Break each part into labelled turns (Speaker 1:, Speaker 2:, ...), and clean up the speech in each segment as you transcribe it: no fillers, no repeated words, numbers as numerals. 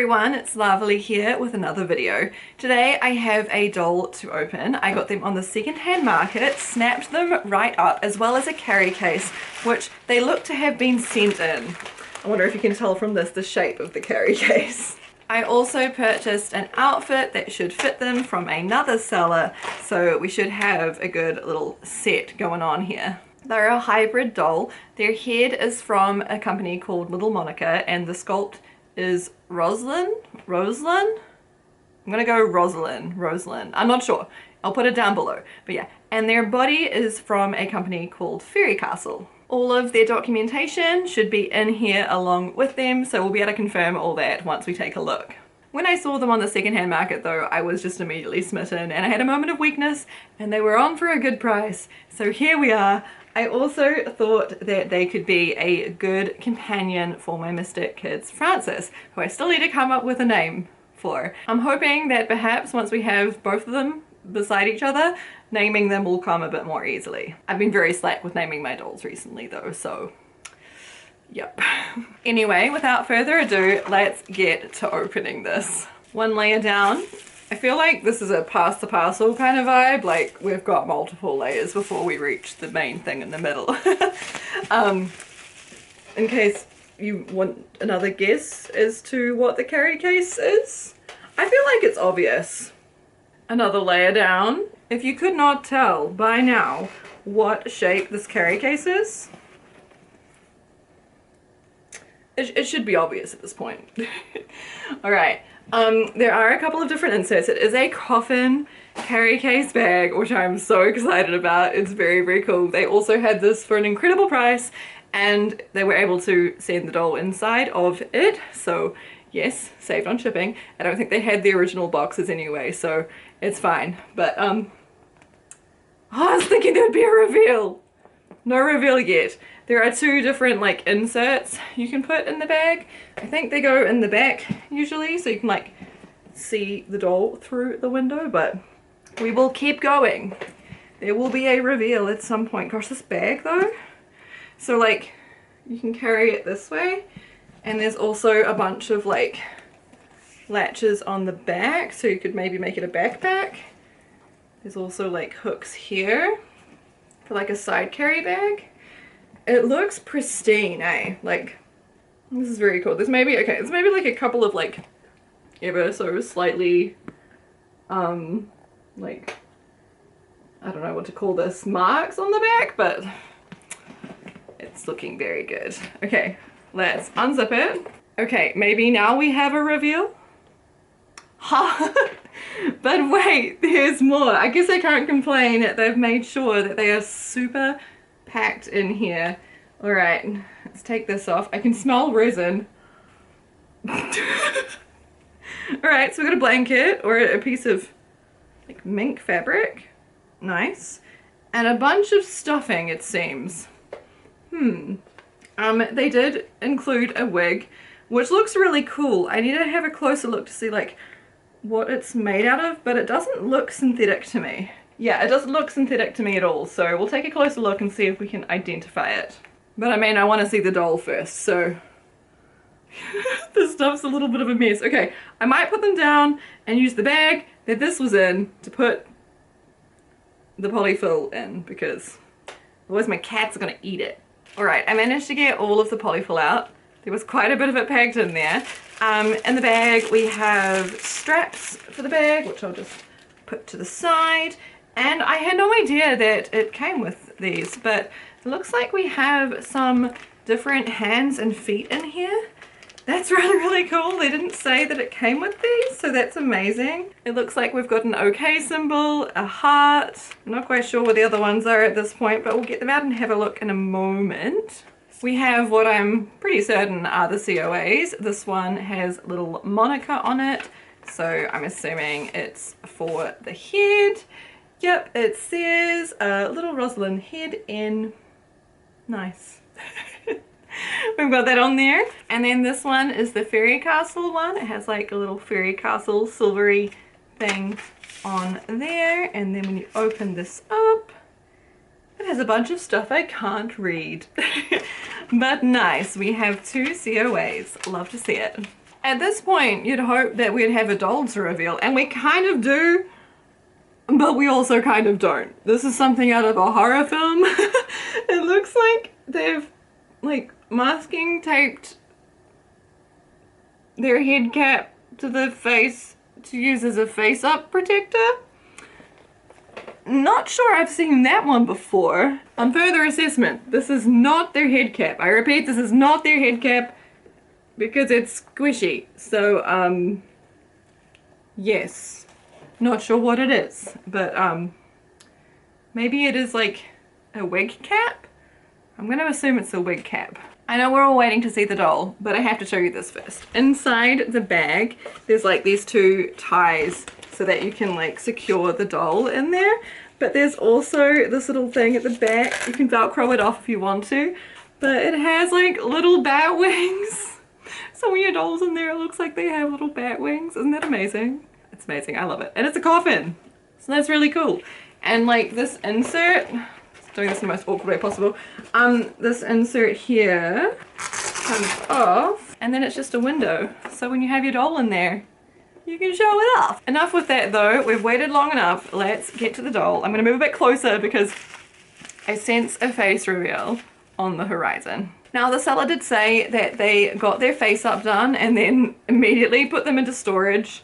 Speaker 1: everyone, it's Lovely here with another video. Today I have a doll to open. I got them on the second-hand market, snapped them right up, as well as a carry case, which they look to have been sent in. I wonder if you can tell from this the shape of the carry case. I also purchased an outfit that should fit them from another seller, so we should have a good little set going on here. They're a hybrid doll. Their head is from a company called Little Monica, and the sculpt is Roselyn? I'm gonna go Roselyn. I'm not sure. I'll put it down below. But yeah, and their body is from a company called Fairy Castle. All of their documentation should be in here along with them, so we'll be able to confirm all that once we take a look. When I saw them on the secondhand market though, I was just immediately smitten and I had a moment of weakness and they were on for a good price. So here we are. I also thought that they could be a good companion for my Mystic Kids Francis, who I still need to come up with a name for. I'm hoping that perhaps once we have both of them beside each other, naming them will come a bit more easily. I've been very slack with naming my dolls recently though, so yep. Anyway, without further ado, let's get to opening this. One layer down. I feel like this is a pass the parcel kind of vibe, like we've got multiple layers before we reach the main thing in the middle. In case you want another guess as to what the carry case is, I feel like it's obvious. Another layer down. If you could not tell by now what shape this carry case is, it should be obvious at this point. Alright, there are a couple of different inserts. It is a coffin carry case bag, which I'm so excited about. It's very, very cool. They also had this for an incredible price, and they were able to send the doll inside of it, so yes, saved on shipping. I don't think they had the original boxes anyway, so it's fine. But oh, I was thinking there'd be a reveal. No reveal yet. There are two different like inserts you can put in the bag. I think they go in the back usually, so you can like see the doll through the window, but we will keep going. There will be a reveal at some point. Gosh, this bag though. So like you can carry it this way, and there's also a bunch of like latches on the back, so you could maybe make it a backpack. There's also like hooks here for like a side carry bag. It looks pristine, eh? Like, this is very cool. There's maybe, okay, there's maybe like a couple of like ever so slightly, like, I don't know what to call this, marks on the back, but it's looking very good. Okay, let's unzip it. Okay, maybe now we have a reveal. Ha! But wait, there's more. I guess I can't complain. They've made sure that they are super packed in here. Alright, let's take this off. I can smell resin. Alright, so we've got a blanket or a piece of like mink fabric. Nice. And a bunch of stuffing, it seems. They did include a wig, which looks really cool. I need to have a closer look to see like what it's made out of, but it doesn't look synthetic to me. Yeah, it doesn't look synthetic to me at all, so we'll take a closer look and see if we can identify it. But I mean, I want to see the doll first, so this stuff's a little bit of a mess. Okay, I might put them down and use the bag that this was in to put the polyfill in, because otherwise my cats are gonna eat it. Alright, I managed to get all of the polyfill out. There was quite a bit of it packed in there. In the bag we have straps for the bag, which I'll just put to the side. And I had no idea that it came with these, but it looks like we have some different hands and feet in here. That's really, really cool. They didn't say that it came with these, so that's amazing. It looks like we've got an OK symbol, a heart. I'm not quite sure what the other ones are at this point, but we'll get them out and have a look in a moment. We have what I'm pretty certain are the COAs. This one has Little Monica on it, so I'm assuming it's for the head. Yep, it says Little Roselyn head in. Nice. We've got that on there. And then this one is the Fairy Castle one. It has like a little Fairy Castle silvery thing on there. And then when you open this up, it has a bunch of stuff I can't read. But nice. We have two COAs. Love to see it. At this point, you'd hope that we'd have a doll to reveal, and we kind of do, but we also kind of don't. This is something out of a horror film. It looks like they've, like, masking taped their head cap to the face to use as a face-up protector. Not sure I've seen that one before. On further assessment, this is not their head cap. I repeat, this is not their head cap because it's squishy. So, yes. Not sure what it is, but, maybe it is like a wig cap? I'm gonna assume it's a wig cap. I know we're all waiting to see the doll, but I have to show you this first. Inside the bag, there's like these two ties so that you can like secure the doll in there. But there's also this little thing at the back. You can Velcro it off if you want to, but it has like little bat wings. So when your doll's in there, it looks like they have little bat wings. Isn't that amazing? It's amazing, I love it. And it's a coffin, so that's really cool. And like this insert, doing this in the most awkward way possible, this insert here comes off, and then it's just a window. So when you have your doll in there, you can show it off. Enough with that though, we've waited long enough. Let's get to the doll. I'm gonna move a bit closer because I sense a face reveal on the horizon. Now the seller did say that they got their face up done and then immediately put them into storage.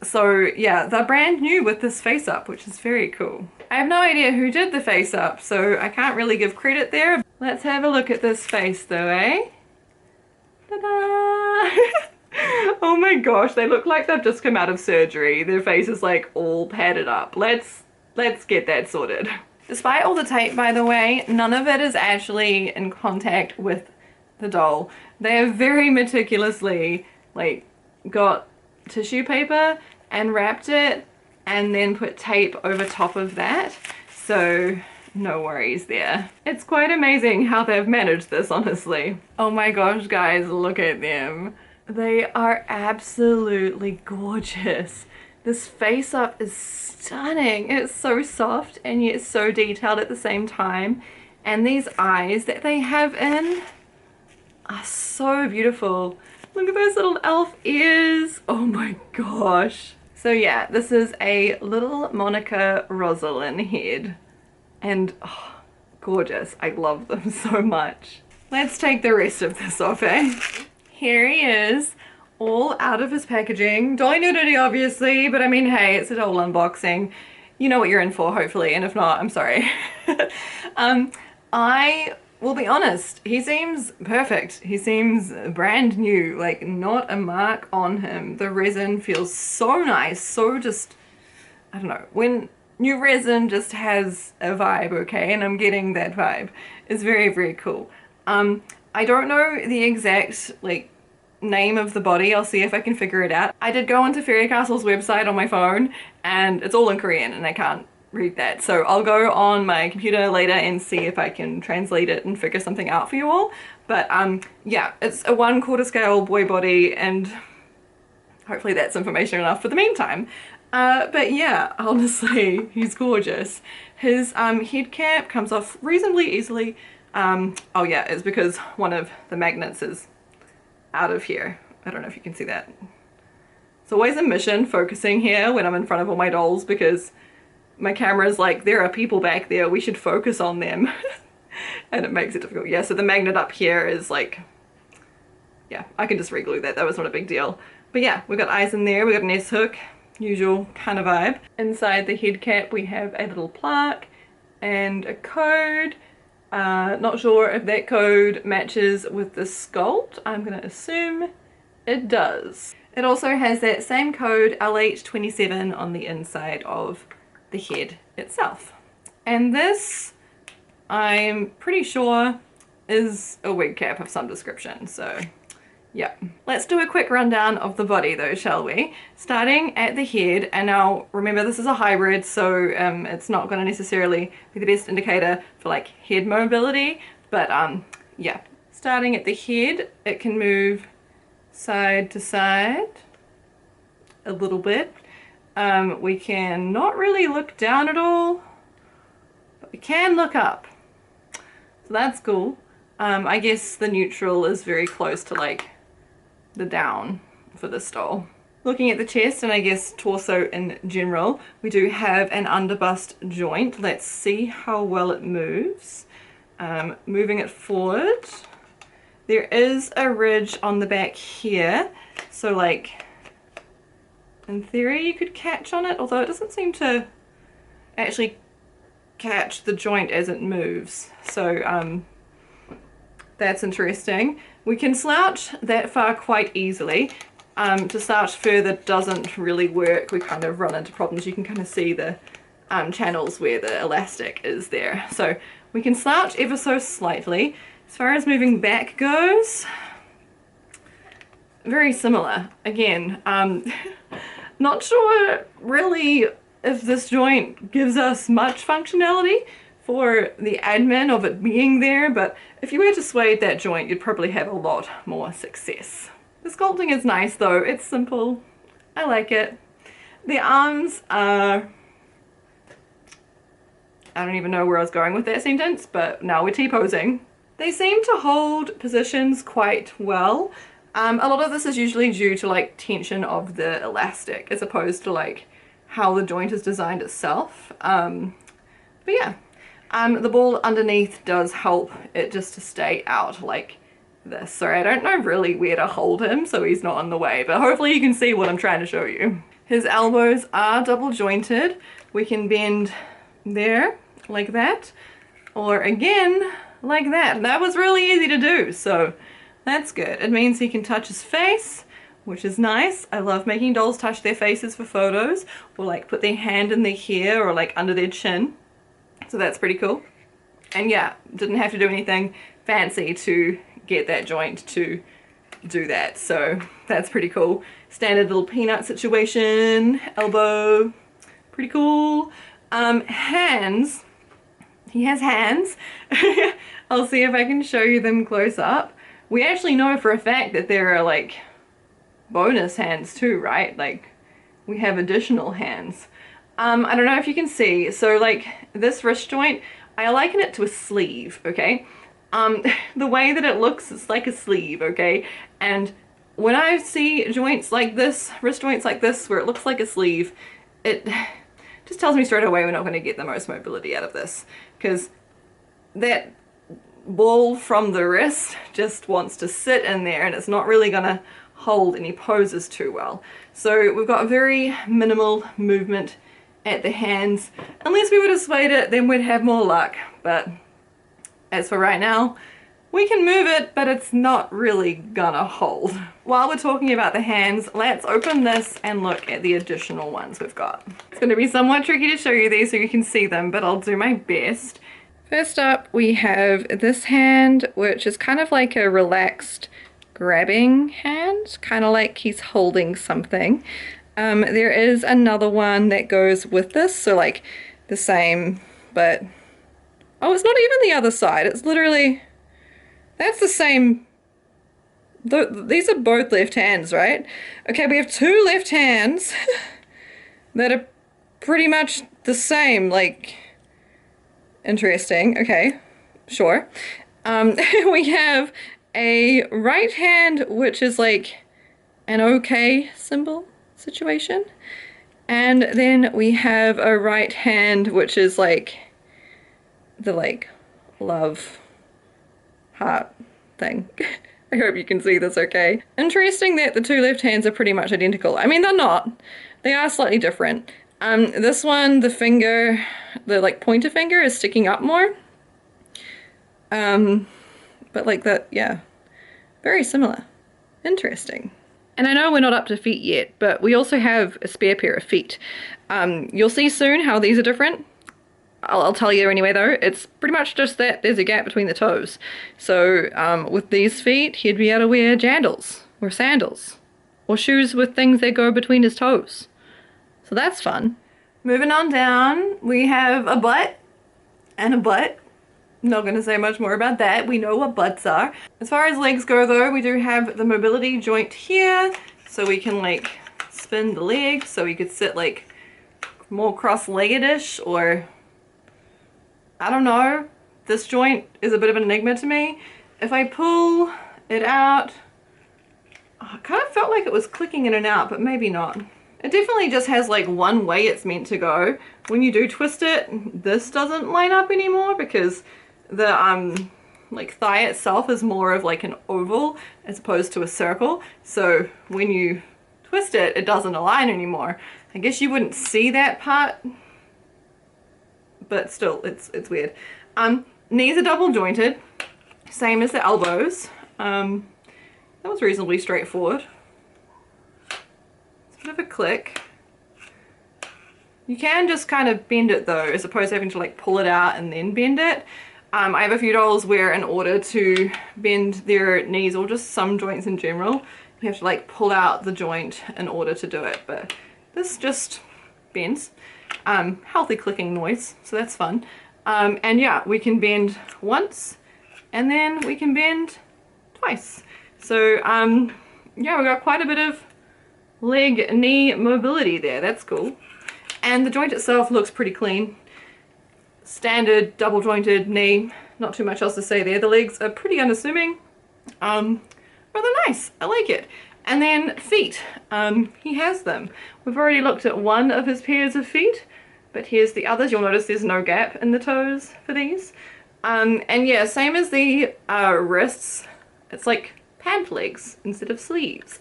Speaker 1: So yeah, they're brand new with this face up, which is very cool. I have no idea who did the face up, so I can't really give credit there. Let's have a look at this face though, eh? Ta-da! Oh my gosh, they look like they've just come out of surgery. Their face is like all padded up. Let's get that sorted. Despite all the tape, by the way, none of it is actually in contact with the doll. They have very meticulously like got tissue paper and wrapped it and then put tape over top of that, so no worries there. It's quite amazing how they've managed this, honestly. Oh my gosh, guys, look at them. They are absolutely gorgeous. This face up is stunning. It's so soft and yet so detailed at the same time, and these eyes that they have in are so beautiful. Look at those little elf ears. Oh my gosh. So yeah, this is a little Monica Roselyn head, and oh, gorgeous. I love them so much. Let's take the rest of this off, eh? Here he is, all out of his packaging. Dolly nudity, obviously, but I mean, hey, it's a doll unboxing. You know what you're in for, hopefully, and if not, I'm sorry. I will be honest, he seems perfect. He seems brand new, like not a mark on him. The resin feels so nice, so just, I don't know, when new resin just has a vibe, okay, and I'm getting that vibe. It's very, very cool. I don't know the exact like name of the body. I'll see if I can figure it out. I did go onto Fairy Castle's website on my phone and it's all in Korean and I can't read that, so I'll go on my computer later and see if I can translate it and figure something out for you all. But yeah, it's a 1/4 scale boy body and hopefully that's information enough for the meantime. But yeah, honestly, he's gorgeous. His head cap comes off reasonably easily. Oh yeah, it's because one of the magnets is out of here. I don't know if you can see that. It's always a mission focusing here when I'm in front of all my dolls because my camera's like, there are people back there, we should focus on them. And it makes it difficult. Yeah, so the magnet up here is like, yeah, I can just re-glue that. That was not a big deal. But yeah, we've got eyes in there, we've got an S-hook, usual kind of vibe. Inside the head cap we have a little plaque and a code. Not sure if that code matches with the sculpt. I'm gonna assume it does. It also has that same code LH27 on the inside of the head itself. And this, I'm pretty sure, is a wig cap of some description, so yeah. Let's do a quick rundown of the body though, shall we? Starting at the head, and now remember this is a hybrid, so it's not going to necessarily be the best indicator for like head mobility, but yeah. Starting at the head, it can move side to side a little bit. We can not really look down at all, but we can look up, so that's cool. I guess the neutral is very close to like the down for this doll. Looking at the chest and I guess torso in general, we do have an underbust joint. Let's see how well it moves. Moving it forward. There is a ridge on the back here, so like in theory you could catch on it, although it doesn't seem to actually catch the joint as it moves. So that's interesting. We can slouch that far quite easily. To slouch further doesn't really work. We kind of run into problems. You can kind of see the channels where the elastic is there. So we can slouch ever so slightly. As far as moving back goes, very similar. Again, not sure really if this joint gives us much functionality for the admin of it being there, but if you were to suede that joint, you'd probably have a lot more success. The sculpting is nice though, it's simple. I like it. The arms are... I don't even know where I was going with that sentence, but now we're T-posing. They seem to hold positions quite well. A lot of this is usually due to like tension of the elastic as opposed to like how the joint is designed itself. But yeah, the ball underneath does help it just to stay out like this. Sorry, I don't know really where to hold him so he's not in the way, but hopefully you can see what I'm trying to show you. His elbows are double jointed. We can bend there like that, or again like that. That was really easy to do, so that's good. It means he can touch his face, which is nice. I love making dolls touch their faces for photos, or like put their hand in their hair or like under their chin. So that's pretty cool. And yeah, didn't have to do anything fancy to get that joint to do that, so that's pretty cool. Standard little peanut situation, elbow, pretty cool. Hands, he has hands. I'll see if I can show you them close up. We actually know for a fact that there are like bonus hands too, right? Like we have additional hands. I don't know if you can see, so like this wrist joint, I liken it to a sleeve, okay? The way that it looks, it's like a sleeve, okay? And when I see joints like this, wrist joints like this, where it looks like a sleeve, it just tells me straight away we're not going to get the most mobility out of this, because that ball from the wrist just wants to sit in there and it's not really going to hold any poses too well. So we've got very minimal movement at the hands. Unless we were to suede it, then we'd have more luck, but as for right now, we can move it, but it's not really gonna hold. While we're talking about the hands, let's open this and look at the additional ones we've got. It's gonna be somewhat tricky to show you these so you can see them, but I'll do my best. First up, we have this hand, which is kind of like a relaxed grabbing hand, kind of like he's holding something. There is another one that goes with this, so like the same, but oh, it's not even the other side. It's literally, that's the same. These are both left hands, right? Okay, we have two left hands that are pretty much the same, like, interesting. Okay, sure. We have a right hand, which is like an okay symbol situation. And then we have a right hand, which is like the like love heart thing. I hope you can see this okay. Interesting that the two left hands are pretty much identical. I mean, they're not. They are slightly different. This one, the finger, the like pointer finger is sticking up more. But like that, yeah, very similar. Interesting. And I know we're not up to feet yet, but we also have a spare pair of feet. You'll see soon how these are different. I'll tell you anyway though, it's pretty much just that there's a gap between the toes. So with these feet, he'd be able to wear jandals or sandals or shoes with things that go between his toes. So that's fun. Moving on down, we have a butt and a butt. Not going to say much more about that. We know what butts are. As far as legs go though, we do have the mobility joint here. So we can like spin the leg so we could sit like more cross-legged-ish, or I don't know. This joint is a bit of an enigma to me. If I pull it out, I kind of felt like it was clicking in and out, but maybe not. It definitely just has like one way it's meant to go. When you do twist it, this doesn't line up anymore because the like thigh itself is more of like an oval as opposed to a circle. So when you twist it, it doesn't align anymore. I guess you wouldn't see that part, but still it's weird. Knees are double jointed, same as the elbows. That was reasonably straightforward. It's a bit of a click. You can just kind of bend it though, as opposed to having to like pull it out and then bend it. I have a few dolls where in order to bend their knees, or just some joints in general, you have to like pull out the joint in order to do it, but this just bends. Healthy clicking noise, so that's fun. And yeah, we can bend once and then we can bend twice. So yeah, we got quite a bit of leg knee mobility there. That's cool. And the joint itself looks pretty clean. Standard double jointed knee, not too much else to say there. The legs are pretty unassuming, rather nice. I like it. And then feet, he has them. We've already looked at one of his pairs of feet, but here's the others. You'll notice there's no gap in the toes for these. And yeah, same as the wrists, it's like pant legs instead of sleeves.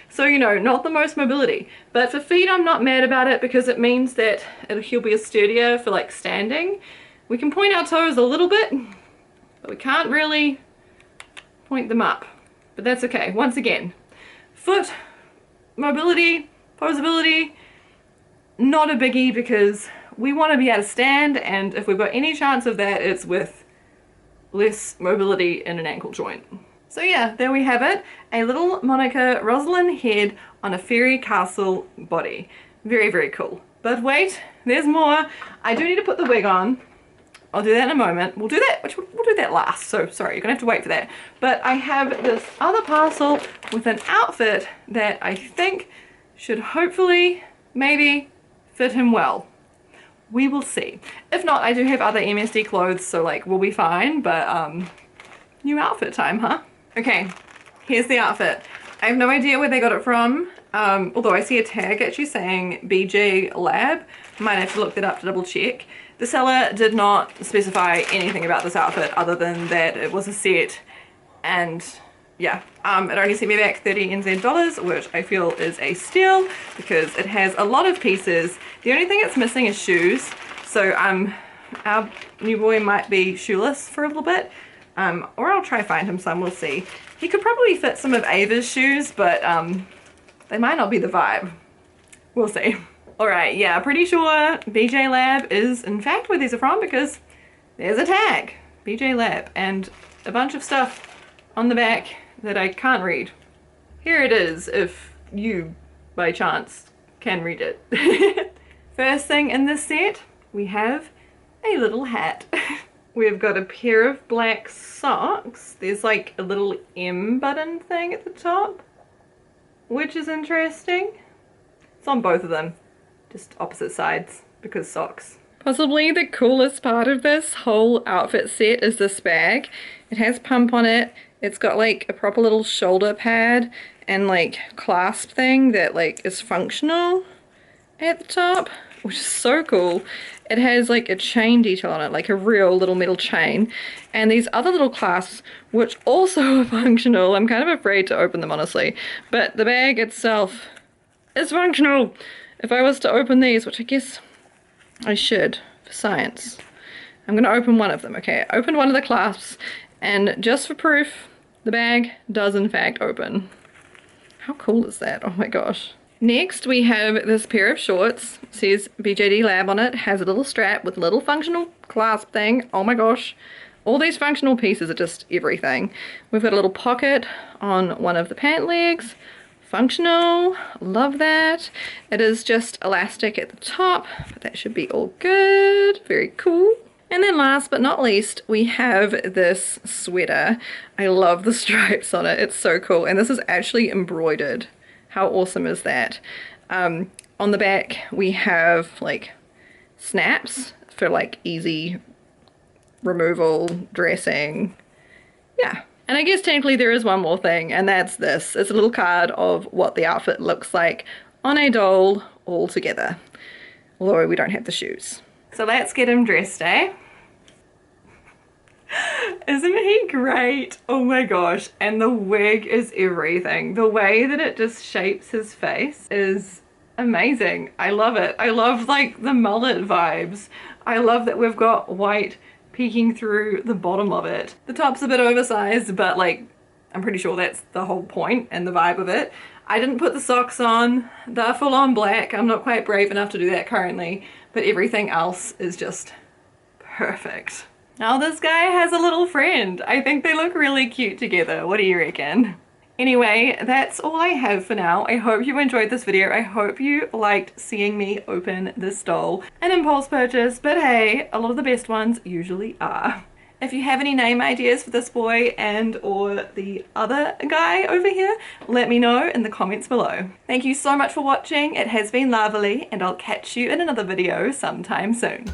Speaker 1: So, you know, not the most mobility. But for feet, I'm not mad about it because it means that he'll be sturdier for like standing. We can point our toes a little bit, but we can't really point them up. But that's okay. Once again, foot mobility, posability, not a biggie because we want to be able to stand, and if we've got any chance of that, it's with less mobility in an ankle joint. So yeah, there we have it. A little Monica Roselyn head on a fairy castle body. Very, very cool. But wait, there's more. I do need to put the wig on. I'll do that in a moment. We'll do that last. So sorry, you're gonna have to wait for that. But I have this other parcel with an outfit that I think should hopefully, maybe, fit him well. We will see. If not, I do have other MSD clothes, so like we'll be fine. But new outfit time, huh? Okay, here's the outfit. I have no idea where they got it from, although I see a tag actually saying BJ Lab. Might have to look that up to double check. The seller did not specify anything about this outfit other than that it was a set, and yeah, it only sent me back 30 NZ dollars, which I feel is a steal because it has a lot of pieces. The only thing it's missing is shoes, so our new boy might be shoeless for a little bit. Or I'll try find him some, we'll see. He could probably fit some of Ava's shoes, but they might not be the vibe. We'll see. Alright, yeah, pretty sure BJ Lab is in fact where these are from because there's a tag, BJ Lab, and a bunch of stuff on the back that I can't read. Here it is, if you, by chance, can read it. First thing in this set, we have a little hat. We've got a pair of black socks. There's like a little M button thing at the top, which is interesting. It's on both of them, just opposite sides because socks. Possibly the coolest part of this whole outfit set is this bag. It has pump on it. It's got like a proper little shoulder pad and like clasp thing that like is functional at the top, which is so cool. It has like a chain detail on it, like a real little metal chain, and these other little clasps which also are functional. I'm kind of afraid to open them honestly, but the bag itself is functional. If I was to open these, which I guess I should for science, I'm gonna open one of them. Okay, I opened one of the clasps, and just for proof, the bag does in fact open. How cool is that? Oh my gosh. Next we have this pair of shorts. It says BJD Lab on it. Has a little strap with a little functional clasp thing. Oh my gosh. All these functional pieces are just everything. We've got a little pocket on one of the pant legs. Functional. Love that. It is just elastic at the top, but that should be all good. Very cool. And then last but not least, we have this sweater. I love the stripes on it. It's so cool. And this is actually embroidered. How awesome is that? On the back, we have like snaps for like easy removal, dressing. Yeah. And I guess technically there is one more thing, and that's this. It's a little card of what the outfit looks like on a doll all together. Although we don't have the shoes. So let's get him dressed, eh? Isn't he great? Oh my gosh. And the wig is everything. The way that it just shapes his face is amazing. I love it. I love like the mullet vibes. I love that we've got white peeking through the bottom of it. The top's a bit oversized, but like I'm pretty sure that's the whole point and the vibe of it. I didn't put the socks on. They're full on black. I'm not quite brave enough to do that currently, but everything else is just perfect. Now this guy has a little friend. I think they look really cute together. What do you reckon? Anyway, that's all I have for now. I hope you enjoyed this video. I hope you liked seeing me open this doll. An impulse purchase, but hey, a lot of the best ones usually are. If you have any name ideas for this boy and or the other guy over here, let me know in the comments below. Thank you so much for watching. It has been lovely, and I'll catch you in another video sometime soon.